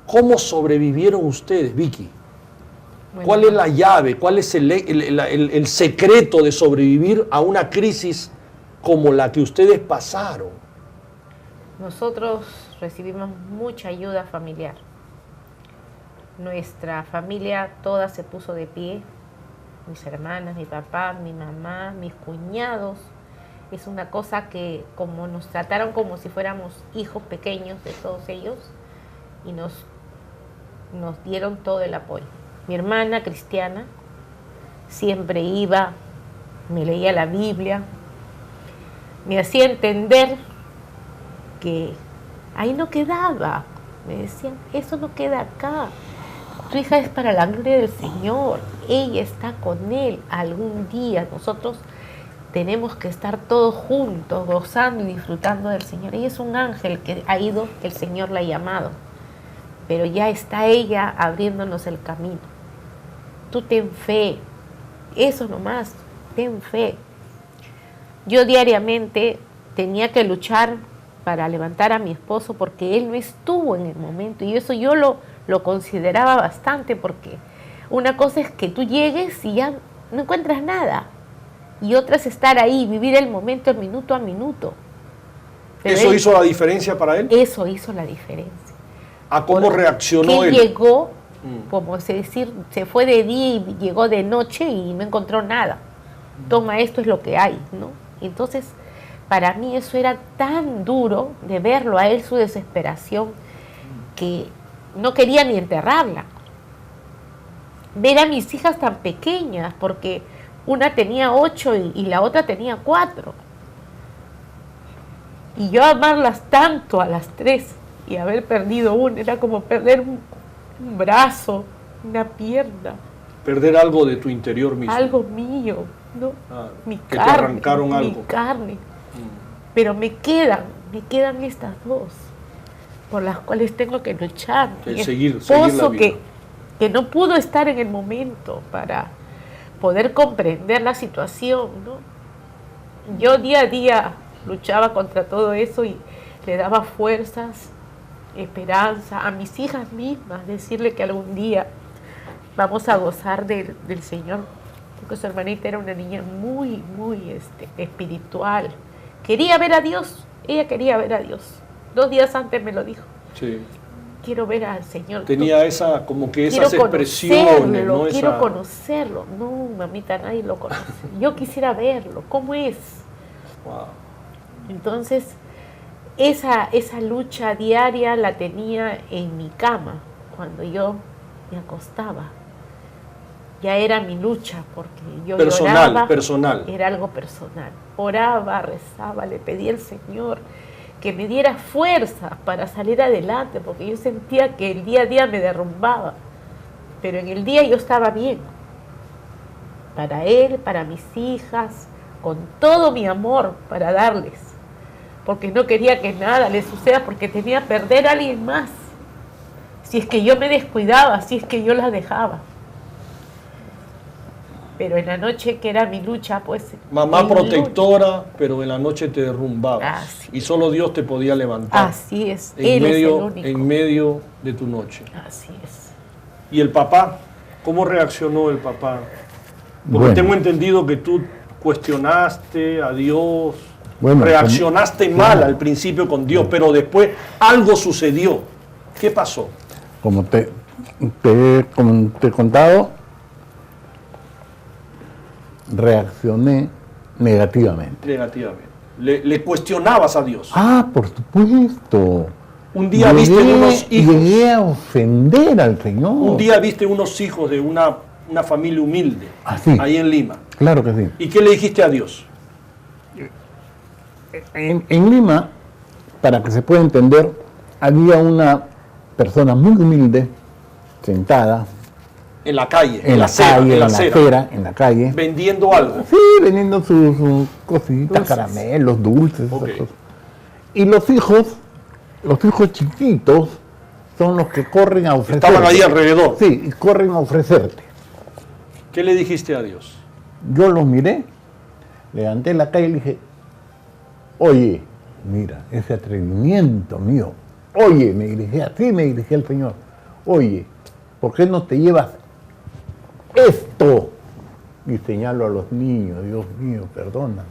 ¿Cómo sobrevivieron ustedes, Vicky? Bueno, ¿cuál es la llave? ¿Cuál es el secreto de sobrevivir a una crisis como la que ustedes pasaron? Nosotros recibimos mucha ayuda familiar. Nuestra familia toda se puso de pie. Mis hermanas, mi papá, mi mamá, mis cuñados. Es una cosa que como nos trataron como si fuéramos hijos pequeños de todos ellos y nos nos dieron todo el apoyo. Mi hermana cristiana siempre iba, me leía la Biblia, me hacía entender que ahí no quedaba. Me decían, eso no queda acá. Tu hija es para la gloria del Señor. Ella está con Él. Algún día nosotros tenemos que estar todos juntos, gozando y disfrutando del Señor. Ella es un ángel que ha ido, el Señor la ha llamado. Pero ya está ella abriéndonos el camino. Tú ten fe. Eso nomás, ten fe. Yo diariamente tenía que luchar para levantar a mi esposo porque él no estuvo en el momento, y eso yo lo consideraba bastante, porque una cosa es que tú llegues y ya no encuentras nada, y otra es estar ahí, vivir el momento minuto a minuto. Pero ¿Eso hizo la diferencia para él? Eso hizo la diferencia. ¿A cómo reaccionó él? él? Llegó, como se decir, se fue de día y llegó de noche y no encontró nada. Toma, esto es lo que hay, ¿no? Entonces, para mí eso era tan duro de verlo a él, su desesperación, que no quería ni enterrarla. Ver a mis hijas tan pequeñas, porque una tenía 8 y la otra tenía 4. Y yo amarlas tanto a las 3 y haber perdido una, era como perder un brazo, una pierna. Perder algo de tu interior mismo. Algo mío, ¿no? Mi que carne, te arrancaron algo. Mi carne. Pero me quedan estas dos, por las cuales tengo que luchar. El Mi seguir esposo la vida. que no pudo estar en el momento para poder comprender la situación, ¿no? Yo día a día luchaba contra todo eso y le daba fuerzas, esperanza a mis hijas mismas, decirle que algún día vamos a gozar del Señor, porque su hermanita era una niña muy, muy espiritual. Quería ver a Dios, ella quería ver a Dios. 2 días antes me lo dijo. Sí. Quiero ver al Señor. Tenía como que esas expresiones, ¿no? Quiero conocerlo. No, mamita, nadie lo conoce. Yo quisiera verlo. ¿Cómo es? Wow. Entonces, esa lucha diaria la tenía en mi cama, cuando yo me acostaba. Ya era mi lucha, porque yo lloraba. Personal. Era algo personal. Oraba, rezaba, le pedía al Señor que me diera fuerza para salir adelante, porque yo sentía que el día a día me derrumbaba. Pero en el día yo estaba bien. Para él, para mis hijas, con todo mi amor para darles. Porque no quería que nada les suceda, porque temía perder a alguien más. Si es que yo me descuidaba, si es que yo las dejaba. Pero en la noche, que era mi lucha, pues... Mamá protectora, pero en la noche te derrumbabas. Así y solo Dios te podía levantar. Así es, Él es el único. En medio de tu noche. Así es. ¿Y el papá? ¿Cómo reaccionó el papá? Porque Bueno. tengo entendido que tú cuestionaste a Dios, Bueno, reaccionaste mal al principio con Dios, pero después algo sucedió. ¿Qué pasó? Como te he contado, reaccioné negativamente. Negativamente. Le cuestionabas a Dios. Ah, por supuesto. Un día viste unos hijos. Llegué a ofender al Señor. Un día viste unos hijos de una familia humilde, Así. ahí en Lima. Claro que sí. ¿Y qué le dijiste a Dios? En Lima, para que se pueda entender, había una persona muy humilde, sentada En la calle, en la acera, en la calle, vendiendo algo. sí, vendiendo sus cositas, Dulces. caramelos, dulces, Ok. esas cosas. Y los hijos chiquitos son los que corren a ofrecerte. Estaban ahí alrededor. Sí, y corren a ofrecerte. ¿Qué le dijiste a Dios? Yo los miré, levanté la calle y le dije, oye, mira, ese atrevimiento mío, oye, me dirigí al Señor, oye, ¿por qué no te llevas esto? Y señalo a los niños, Dios mío, perdóname.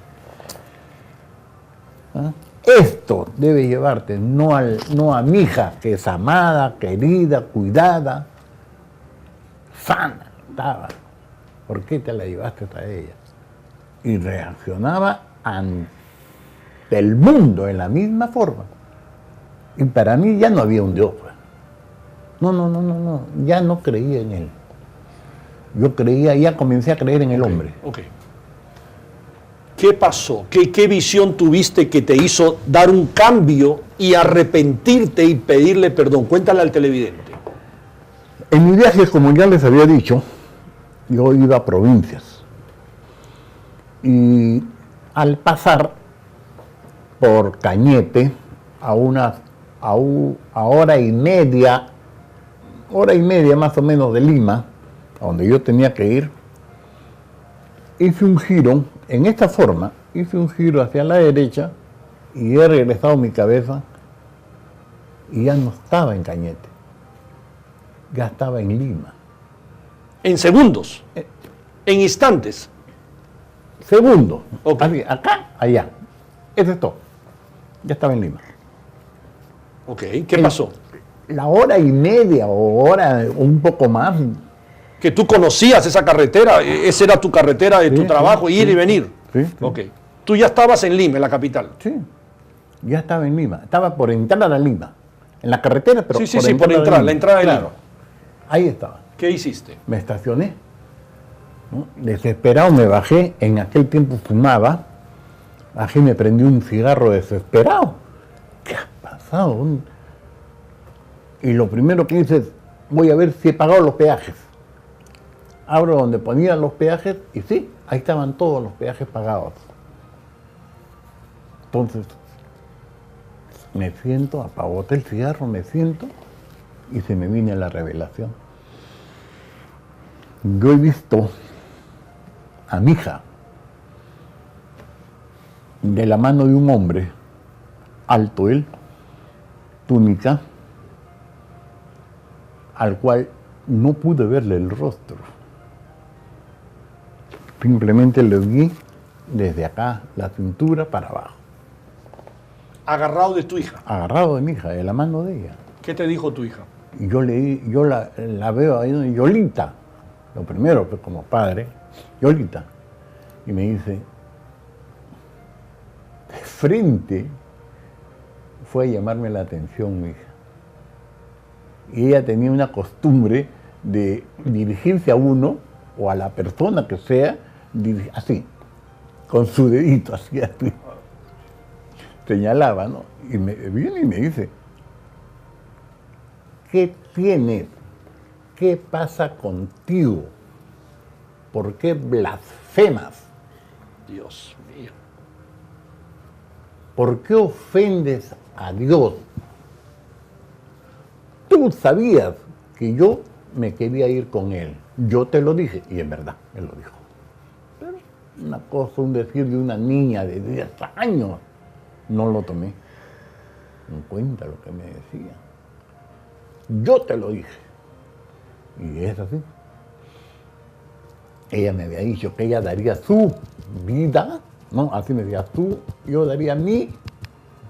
¿Ah? Esto debes llevarte, no a mi hija, que es amada, querida, cuidada, sana, estaba. ¿Por qué te la llevaste a ella? Y reaccionaba ante el mundo en la misma forma. Y para mí ya no había un Dios. Pues. No, ya no creía en él. Yo creía, ya comencé a creer en el hombre. Ok. ¿Qué pasó? ¿Qué visión tuviste que te hizo dar un cambio y arrepentirte y pedirle perdón? Cuéntale al televidente. En mi viaje, como ya les había dicho, yo iba a provincias. Y al pasar por Cañete, a hora y media más o menos de Lima, a donde yo tenía que ir, hice un giro, en esta forma, hice un giro hacia la derecha y he regresado mi cabeza y ya no estaba en Cañete, ya estaba en Lima. En segundos, en instantes. Segundo, Ok. así, acá, allá, eso es todo, ya estaba en Lima. Ok, ¿qué pasó? La hora y media o hora, un poco más. Que tú conocías esa carretera, esa era tu carretera de tu Sí, trabajo, ir y venir. Sí. Ok. Tú ya estabas en Lima, en la capital. Sí, ya estaba en Lima, estaba por entrar a Lima, en la carretera, pero Sí, por entrar, la entrada de claro, Lima. ahí estaba. ¿Qué hiciste? Me estacioné, ¿no? Desesperado me bajé, en aquel tiempo fumaba, bajé y me prendí un cigarro desesperado. ¿Qué ha pasado? Y lo primero que hice es, voy a ver si he pagado los peajes. Abro donde ponían los peajes y sí, ahí estaban todos los peajes pagados. Entonces, me siento, apagoté el cigarro, me siento y se me viene la revelación. Yo he visto a mi hija de la mano de un hombre, alto él, túnica, al cual no pude verle el rostro. Simplemente le vi desde acá, la cintura para abajo. Agarrado de tu hija. Agarrado de mi hija, de la mano de ella. ¿Qué te dijo tu hija? Y yo la veo ahí, Yolita, lo primero, pues, como padre, Yolita. Y me dice, de frente, fue a llamarme la atención mi hija. Y ella tenía una costumbre de dirigirse a uno, o a la persona que sea, así, con su dedito, así. Señalaba, ¿no? Y me viene y me dice, ¿qué tienes? ¿Qué pasa contigo? ¿Por qué blasfemas? Dios mío. ¿Por qué ofendes a Dios? Tú sabías que yo me quería ir con él. Yo te lo dije, y en verdad, él lo dijo. Pero una cosa, un decir de una niña de 10 años, no lo tomé en cuenta lo que me decía. Yo te lo dije. Y es así. Ella me había dicho que ella daría su vida, ¿no? Así me decía, yo daría mí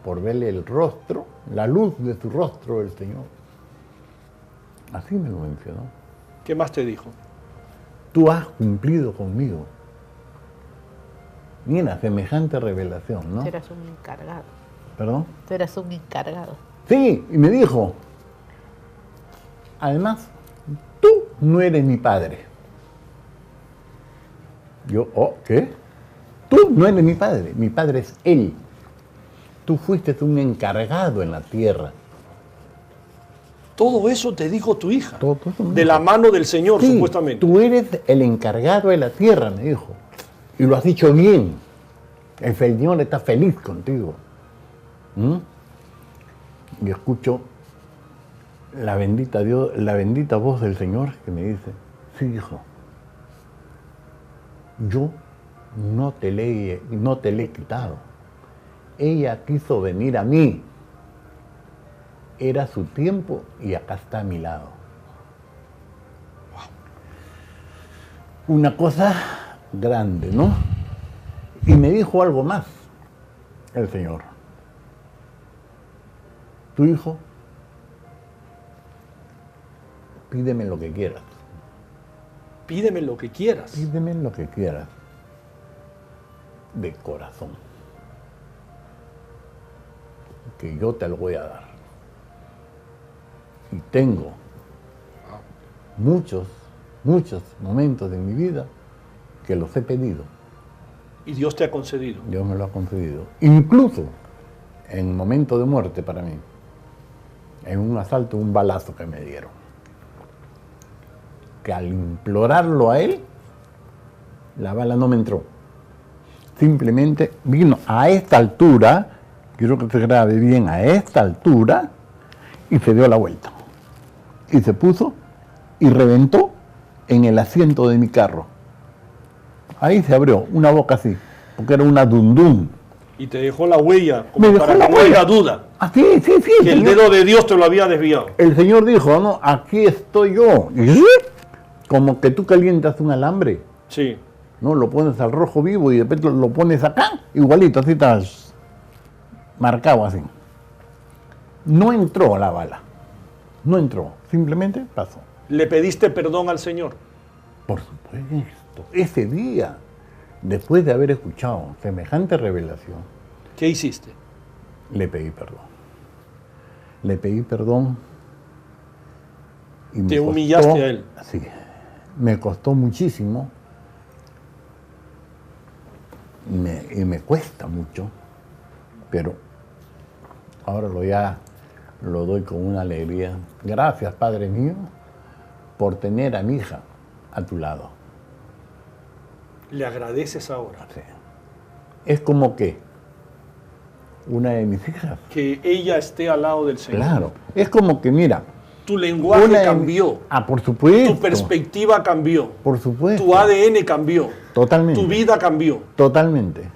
por verle el rostro, la luz de su rostro del Señor. Así me lo mencionó. ¿Qué más te dijo? Tú has cumplido conmigo. Mira, semejante revelación, ¿no? Tú eras un encargado. ¿Perdón? Tú eras un encargado. Sí, y me dijo, además, tú no eres mi padre. Yo, ¿qué? Tú no eres mi padre es él. Tú fuiste un encargado en la tierra. Todo eso te dijo tu hija. Todo eso me de dijo. la mano del Señor, Sí, supuestamente. tú eres el encargado de la tierra, me dijo. Y lo has dicho bien. El Señor está feliz contigo. Y escucho la bendita voz del Señor que me dice, sí, hijo, yo no te le he quitado. Ella quiso venir a mí. Era su tiempo y acá está a mi lado. Una cosa grande, ¿no? Y me dijo algo más el Señor. Tu hijo, pídeme lo que quieras. Pídeme lo que quieras. Pídeme lo que quieras. De corazón. Que yo te lo voy a dar. Y tengo muchos momentos de mi vida que los he pedido. Y Dios te ha concedido. Dios me lo ha concedido. Incluso en momento de muerte para mí. En un asalto, un balazo que me dieron. Que al implorarlo a él, la bala no me entró. Simplemente vino a esta altura, quiero que se grabe bien, a esta altura, y se dio la vuelta. Y se puso y reventó en el asiento de mi carro. Ahí se abrió una boca así, porque era una dundum. Y te dejó la huella, como Me para dejó que la no haya huella. duda. Ah, sí, sí, sí. Que el dedo de Dios te lo había desviado. El Señor dijo, no, aquí estoy yo. Y como que tú calientas un alambre, Sí. ¿no? Lo pones al rojo vivo y después lo pones acá, igualito, así estás marcado así. No entró la bala. No entró, simplemente pasó. ¿Le pediste perdón al Señor? Por supuesto, ese día, después de haber escuchado semejante revelación, ¿Qué hiciste? le pedí perdón. Le pedí perdón. Y Te humillaste a Él. Sí, me costó muchísimo. Y me cuesta mucho, pero ahora lo doy con una alegría. Gracias, Padre mío, por tener a mi hija a tu lado. Le agradeces ahora. Sí. Es como que una de mis hijas. Que ella esté al lado del Señor. Claro. Es como que, mira. Tu lenguaje una de cambió. por supuesto. Tu perspectiva cambió. Por supuesto. Tu ADN cambió. Totalmente. Tu vida cambió. Totalmente.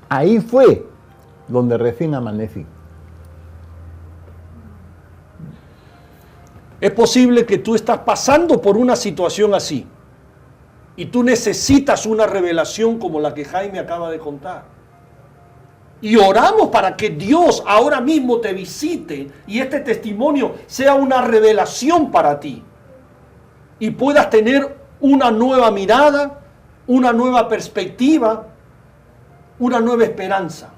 Ahí fue donde recién amanecí. Es posible que tú estás pasando por una situación así y tú necesitas una revelación como la que Jaime acaba de contar. Y oramos para que Dios ahora mismo te visite y este testimonio sea una revelación para ti y puedas tener una nueva mirada, una nueva perspectiva, una nueva esperanza.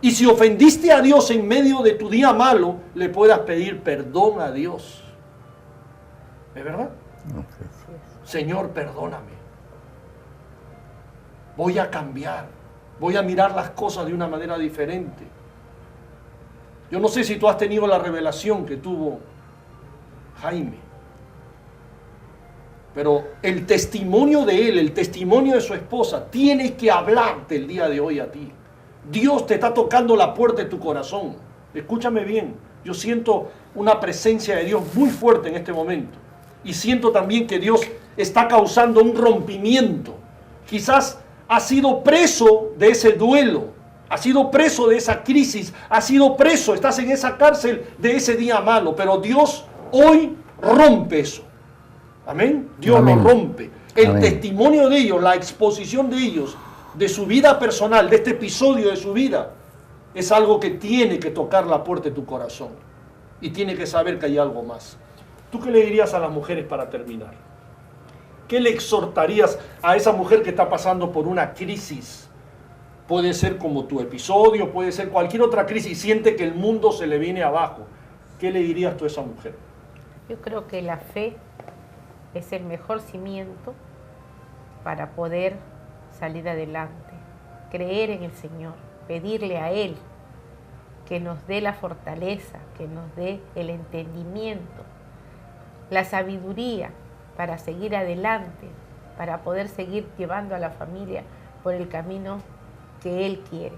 Y si ofendiste a Dios en medio de tu día malo, le puedas pedir perdón a Dios. ¿Es verdad? Señor, perdóname. Voy a cambiar. Voy a mirar las cosas de una manera diferente. Yo no sé si tú has tenido la revelación que tuvo Jaime. Pero el testimonio de él, el testimonio de su esposa, tiene que hablarte el día de hoy a ti. Dios te está tocando la puerta de tu corazón. Escúchame bien, yo siento una presencia de Dios muy fuerte en este momento. Y siento también que Dios está causando un rompimiento. Quizás has sido preso de ese duelo, has sido preso de esa crisis, has sido preso, estás en esa cárcel de ese día malo. Pero Dios hoy rompe eso. Amén. Dios Amén. lo rompe. El Amén. testimonio de ellos, la exposición de ellos, de su vida personal, de este episodio de su vida, es algo que tiene que tocar la puerta de tu corazón y tiene que saber que hay algo más. ¿Tú qué le dirías a las mujeres para terminar? ¿Qué le exhortarías a esa mujer que está pasando por una crisis? Puede ser como tu episodio, puede ser cualquier otra crisis y siente que el mundo se le viene abajo. ¿Qué le dirías tú a esa mujer? Yo creo que la fe es el mejor cimiento para poder salir adelante, creer en el Señor, pedirle a Él que nos dé la fortaleza, que nos dé el entendimiento, la sabiduría para seguir adelante, para poder seguir llevando a la familia por el camino que Él quiere.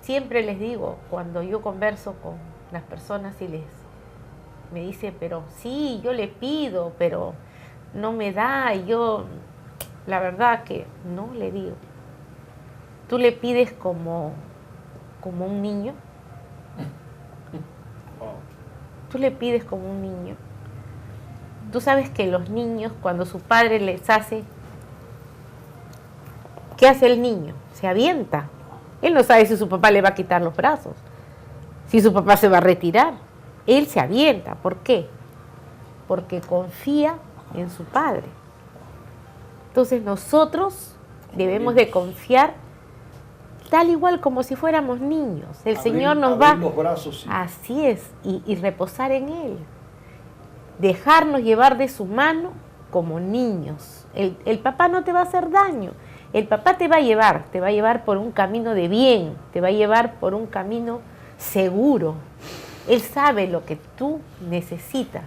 Siempre les digo, cuando yo converso con las personas y me dicen, pero sí, yo le pido, pero no me da, y yo, la verdad que no le digo. Tú le pides como un niño. Tú le pides como un niño. Tú sabes que los niños, cuando su padre les hace, ¿qué hace el niño? Se avienta. Él no sabe si su papá le va a quitar los brazos, si su papá se va a retirar. Él se avienta. ¿Por qué? Porque confía en su padre. Entonces nosotros debemos de confiar tal igual como si fuéramos niños. El Señor nos va... Abrir los brazos, sí. Así es, y reposar en Él. dejarnos llevar de su mano como niños. El papá no te va a hacer daño, el papá te va a llevar por un camino de bien, te va a llevar por un camino seguro. Él sabe lo que tú necesitas,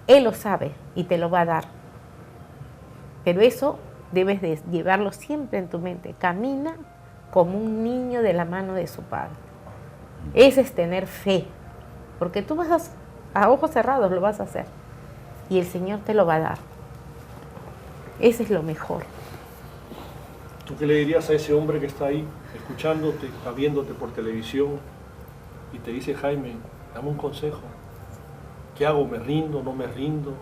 Él lo sabe y te lo va a dar. Pero eso debes de llevarlo siempre en tu mente. Camina como un niño de la mano de su padre. Ese es tener fe, porque tú vas a ojos cerrados lo vas a hacer y el Señor te lo va a dar. Ese es lo mejor. ¿Tú qué le dirías a ese hombre que está ahí, escuchándote, está viéndote por televisión y te dice, Jaime, dame un consejo? ¿Qué hago? ¿Me rindo? ¿No me rindo?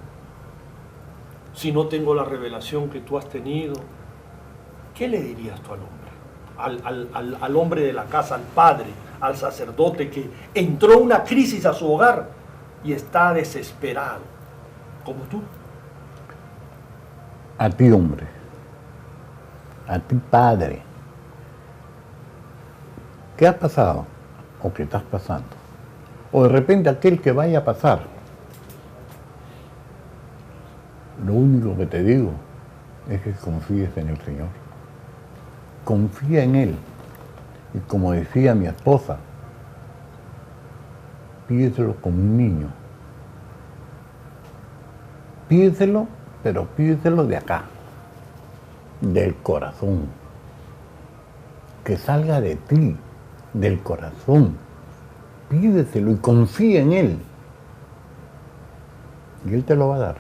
Si no tengo la revelación que tú has tenido, ¿qué le dirías tú al hombre? Al hombre de la casa, al padre, al sacerdote que entró una crisis a su hogar y está desesperado, como tú. A ti, hombre, a ti, padre, ¿qué ha pasado? ¿O qué estás pasando? O de repente aquel que vaya a pasar. Lo único que te digo es que confíes en el Señor. Confía en Él. Y como decía mi esposa, pídeselo como un niño. Pídeselo, pero pídeselo de acá, del corazón. Que salga de ti, del corazón. Pídeselo y confía en Él. Y Él te lo va a dar.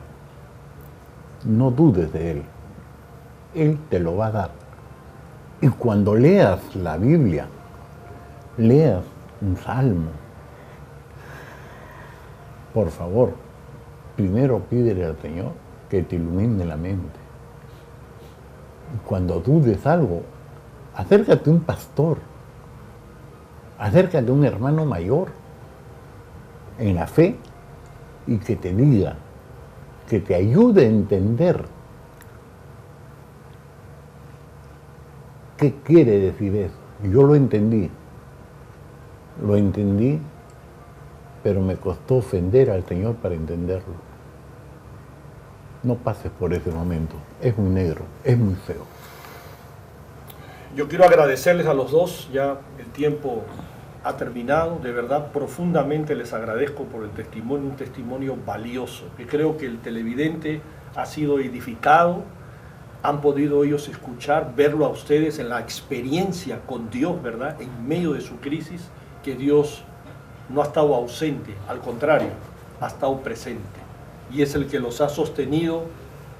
No dudes de Él. Él te lo va a dar. Y cuando leas la Biblia, leas un salmo, por favor, primero pídele al Señor que te ilumine la mente. Y cuando dudes algo, acércate a un pastor, acércate a un hermano mayor en la fe y que te diga, que te ayude a entender qué quiere decir eso. Yo lo entendí, pero me costó ofender al Señor para entenderlo. No pases por ese momento, es muy negro, es muy feo. Yo quiero agradecerles a los dos, ya el tiempo ha terminado, de verdad profundamente les agradezco por el testimonio, un testimonio valioso, que creo que el televidente ha sido edificado, han podido ellos escuchar, verlo a ustedes en la experiencia con Dios, ¿verdad? En medio de su crisis, que Dios no ha estado ausente, al contrario, ha estado presente, y es el que los ha sostenido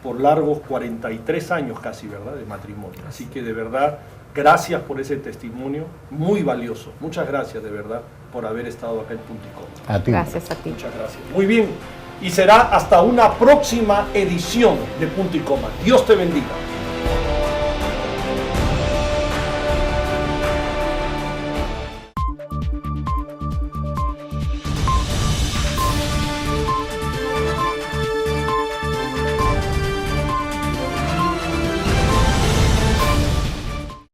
por largos 43 años casi, ¿verdad?, de matrimonio. Así que de verdad, gracias por ese testimonio, muy valioso. Muchas gracias de verdad por haber estado acá en Punto y Coma. A ti. Gracias a ti. Muchas gracias. Muy bien, y será hasta una próxima edición de Punto y Coma. Dios te bendiga.